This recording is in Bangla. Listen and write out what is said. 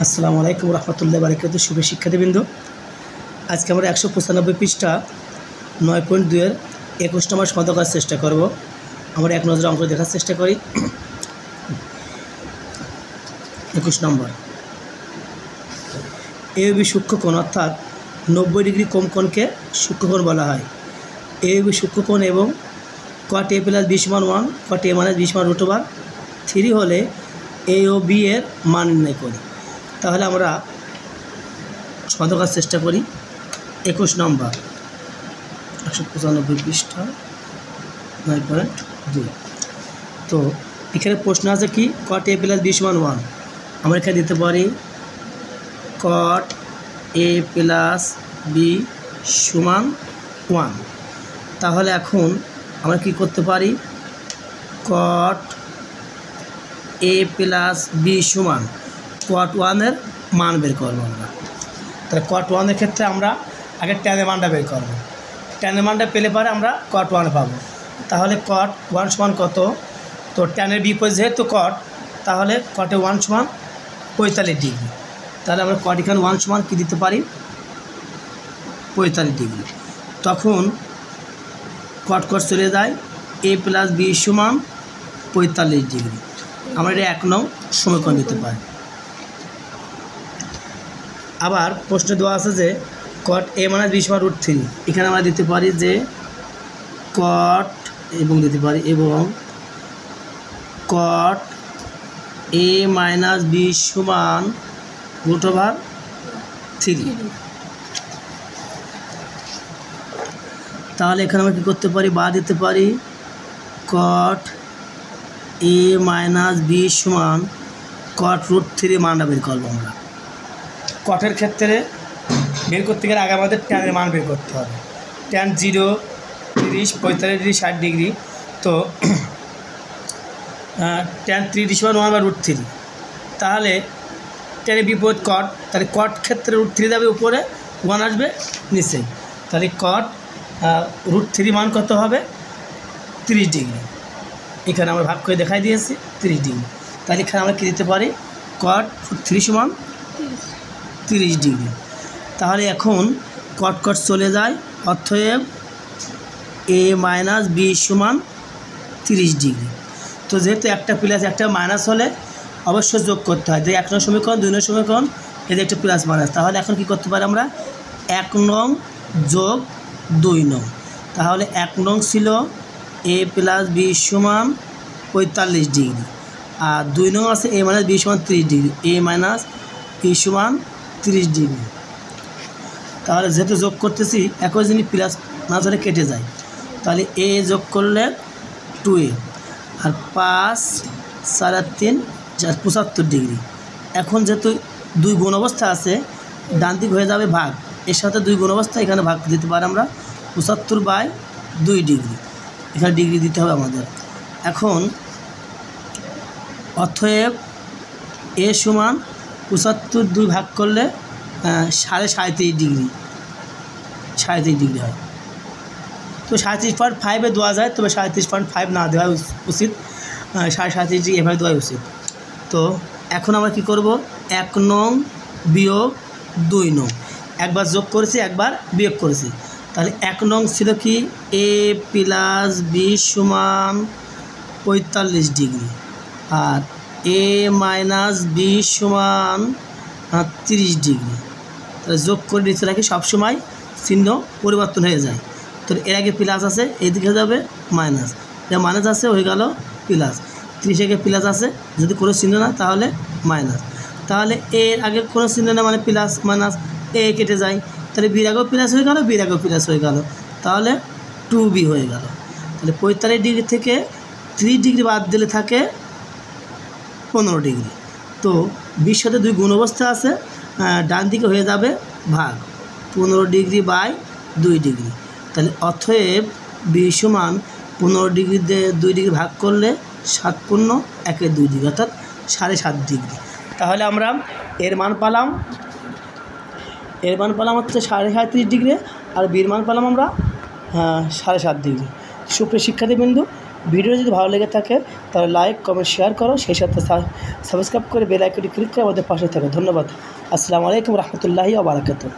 আসসালামু আলাইকুম রহমতুল্লাহি ওয়া বারাকাতুহু। শুভ শিক্ষার্থীবৃন্দ, আজকে আমরা 195 পৃষ্ঠা 9.2 এর 21 নম্বর সমাধান করার চেষ্টা করব। আমরা এক নজরে অঙ্ক দেখার চেষ্টা করি। 21 নম্বর, এ বি সূক্ষ্মকোণ অর্থাৎ 90 ডিগ্রি কোণ কোণকে সূক্ষ্মকোণ বলা হয়। এ বি সূক্ষ্মকোণ এবং cot a + b = 1, cot a - b = √3 হলে এ ও বি এর মান নির্ণয় করি। তাহলে আমরা সমাধান করার চেষ্টা করি। 21 নম্বর 195 পৃষ্ঠা 9.2। তো এখানে প্রশ্ন আছে কি, cot a + b = 1। আমরা এখানে দিতে পারি cot a + b = 1। তাহলে এখন আমরা কি করতে পারি, cot a + b = cot 1 এর মান বের করবো আমরা। তাহলে cot 1 এর ক্ষেত্রে আমরা আগে tan এর মানটা বের করবো। tan এর মানটা পেলে পরে আমরা cot 1 পাবো। তাহলে cot 1 সমান কত? তো tan এর বিপরীত যেহেতু cot, তাহলে cot 1 সমান 45 ডিগ্রি। তাহলে আমরা cot এখানে 1 সমান কী দিতে পারি, 45 ডিগ্রি। তখন cot চলে যায়, a + b = 45 ডিগ্রি। আমরা এটা 1 নং সমীকরণ দিতে পারি। আবার প্রশ্ন দেওয়া আছে যে cot a - b = √3। এখানে আমরা দিতে পারি যে cot এবং দিতে পারি এবং cot a - b = √3। তাহলে এখানে আমরা কী করতে পারি, বা দিতে পারি cot a - b = cot √3 মানটা বের করবো আমরা। কটের ক্ষেত্রে বের করতে গেলে আগে আমাদের ট্যানের মান বের করতে হবে। tan 0, 30, 45 degree, 60 degree. তো tan 3 = 1/√3। তাহলে ট্যানের বিপরীত cot, তাহলে cot ক্ষেত্রে √3 যাবে উপরে, 1 আসবে নিচে। তাহলে cot √3 মান কত হবে, 30 ডিগ্রি। এখানে আমরা ভাগ করে দেখাই দিয়েছি 30 ডিগ্রি। তাহলে এখানে আমরা কী দিতে পারি, cot √3 = 30 ডিগ্রি। তাহলে এখন cot চলে যায়, অতএব a - b = 30 ডিগ্রি। তো যেহেতু একটা প্লাস একটা মাইনাস হলে অবশ্যই যোগ করতে হয়। যে 1 নং সমীকরণ, 2 নং সমীকরণ, এদের একটা প্লাস মাইনাস। তাহলে এখন কি করতে পারি আমরা, 1 নং যোগ 2 নং। তাহলে 1 নং ছিল a + b = 45 ডিগ্রি, আর 2 নং আছে a - b = 30 degree. a - b = 30 degree. তাহলে যেহেতু যোগ করতেছি, একই জিনিস প্লাস না ধরে কেটে যায়। তাহলে a যোগ করলে 2a, আর 5 4 আর 3 75 ডিগ্রি। এখন যেহেতু 2 গুণ অবস্থা আছে, ডান দিক হয়ে যাবে ভাগ, এর সাথে 2 গুণ অবস্থা, এখানে ভাগ দিতে পারি আমরা 75/2 ডিগ্রি। এখানে ডিগ্রি দিতে হবে আমাদের। এখন অতএব a = 75, 2 ভাগ করলে 37.5 ডিগ্রি, 37 ডিগ্রি হয়। তো 37.5 দেওয়া যায়, তবে 37.5 না দেওয়া উচিত, 37.5 ডিগ্রি এভাবে দেওয়া উচিত। তো এখন আমরা কি করব, 1 নং বিয়োগ 2 নং, একবার যোগ করেছি, একবার বিয়োগ করেছি। তাহলে 1 নং ছিল কি, a + b = 45 ডিগ্রি, আর a - b = 30 ডিগ্রি। তাহলে যোগ করে নিচে রাখি, সবসময় চিহ্ন পরিবর্তন হয়ে যায়। তো এর আগে প্লাস আছে, এদিকে যাবে মাইনাস, এটা মাইনাস আছে হয়ে গেল প্লাস, 30 আগে প্লাস আছে, যদি কোনো চিহ্ন না তাহলে মাইনাস। তাহলে এর আগে কোনো চিহ্ন না মানে প্লাস মাইনাস, এ কেটে যায়। তাহলে বির আগেও প্লাস হয়ে গেল, বির আগেও প্লাস হয়ে গেল, তাহলে 2b হয়ে গেল। তাহলে 45 ডিগ্রি থেকে 30 ডিগ্রি বাদ দিলে থাকে 15 ডিগ্রি। তো 20 সাথে 2 গুণ অবস্থা আছে, ডান দিকে হয়ে যাবে ভাগ, 15 ডিগ্রি/2 ডিগ্রি। তাহলে অতএব b = 15 ডিগ্রি দিয়ে 2 ডিগ্রি ভাগ করলে 7 × 1 = 2 ডিগ্রি, অর্থাৎ 7.5 ডিগ্রি। তাহলে আমরা এর মান পেলাম, হচ্ছে 37.5 ডিগ্রি, আর বির মান পেলাম আমরা 7.5 ডিগ্রি। সুপ্রিয় শিক্ষার্থীবৃন্দ, ভিডিও যদি ভালো লেগে থাকে তাহলে লাইক কমেন্ট শেয়ার করো, সেই সাথে সাবস্ক্রাইব করে বেল আইকনটি ক্লিক করে আমাদের পাশে থাকো। ধন্যবাদ। আসসালামু আলাইকুম রহমতুল্লাহি ওয়া বারাকাতুহু।